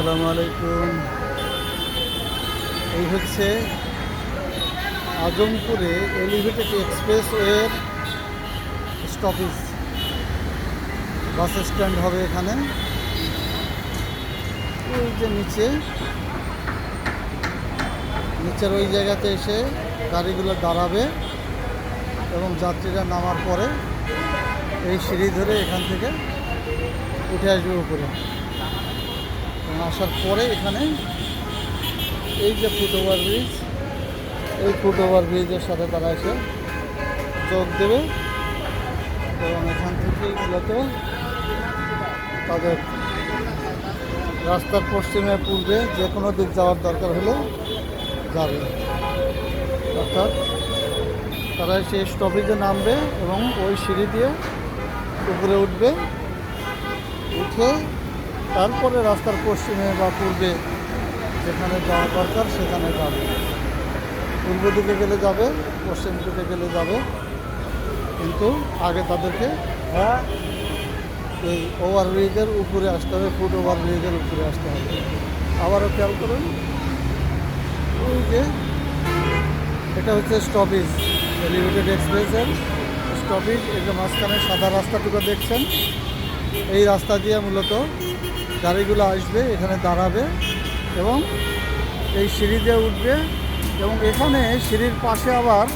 আসসালামু আলাইকুম। এই হচ্ছে আজমপুরে এলিভেটেড এক্সপ্রেসওয়ের স্টপেজ। বাস স্ট্যান্ড হবে এখানে। ওই যে নিচের ওই জায়গাতে এসে গাড়িগুলো দাঁড়াবে এবং যাত্রীরা নামার পরে এই সিঁড়ি ধরে এখান থেকে উঠে আসবে উপরে। আসার পরে এখানে এই যে ফুটওভার ব্রিজ, এই ফুটওভার ব্রিজের সাথে তারা এসে যোগ দেবে এবং এখান থেকে মূলত তাদের রাস্তার পশ্চিমে পূর্বে যে কোনো দিক যাওয়ার দরকার হলে যাবে। অর্থাৎ তারা সেই স্টপেজে নামবে এবং ওই সিঁড়ি দিয়ে উপরে উঠবে, উঠে তারপরে রাস্তার পশ্চিমে বা পূর্বে যেখানে যাওয়া দরকার সেখানে যাবে। পূর্ব দিকে গেলে যাবে, পশ্চিম দিকে গেলে যাবে, কিন্তু আগে তাদেরকে এই ওভারব্রিজের উপরে আসতে হবে, ফুট ওভারব্রিজের উপরে আসতে হবে। আবারও খেয়াল করুন, ওই যে এটা হচ্ছে স্টপেজ, এলিভেটেড এক্সপ্রেসের স্টপেজ। এই যে মাঝখানে সাদা রাস্তাটুকু দেখছেন, এই রাস্তা দিয়ে মূলত গাড়িগুলো আসবে, এখানে দাঁড়াবে এবং এই সিঁড়ি দিয়ে উঠবে এবং এখানে সিঁড়ির পাশে আবার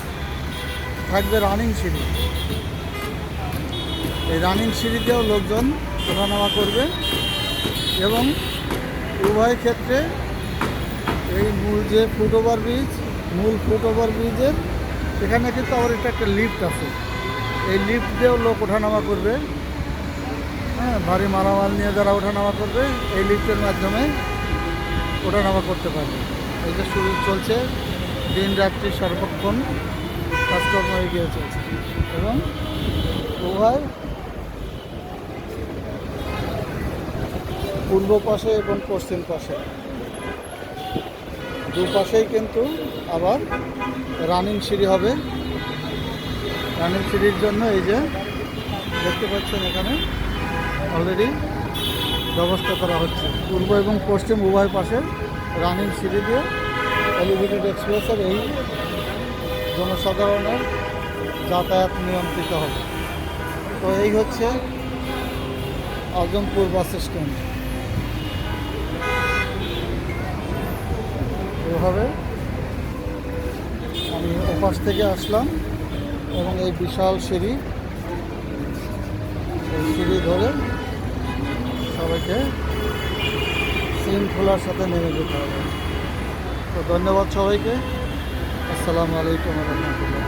থাকবে রানিং সিঁড়ি। এই রানিং সিঁড়ি দিয়েও লোকজন ওঠানামা করবে এবং উভয় ক্ষেত্রে এই মূল যে ফুটওভার ব্রিজ, মূল ফুটওভার ব্রিজের এখানে কিন্তু আবার এটা একটা লিফট আছে। এই লিফট দিয়েও লোক ওঠানামা করবে। হ্যাঁ, ভারী মালামাল নিয়ে যারা ওঠানামা করবে এই লিফটের মাধ্যমে ওঠানামা করতে পারবে। এই যে শুরু চলছে, দিন রাত্রি সর্বক্ষণ কাজকর্ম এগিয়ে চলছে এবং উভয় পূর্ব পাশে এবং পশ্চিম পাশে দুপাশেই কিন্তু আবার রানিং সিঁড়ি হবে। রানিং সিঁড়ির জন্য এই যে দেখতে পাচ্ছেন এখানে অলরেডি ব্যবস্থা করা হচ্ছে। পূর্ব এবং পশ্চিম উভয় পাশে রানিং সিঁড়ি দিয়ে এলিভেটেড এক্সপ্রেসের এই জনসাধারণের যাতায়াত নিয়ন্ত্রিত হবে। তো এই হচ্ছে আজমপুর বাস স্ট্যান্ড। এভাবে আমি ওপাশ থেকে আসলাম এবং এই বিশাল সিঁড়ি, এই সিঁড়ি ধরে সবাইকে শৃঙ্খলার সাথে নেমে যেতে হবে। তো ধন্যবাদ সবাইকে। আসসালামু আলাইকুম রহমতুল্লাহ।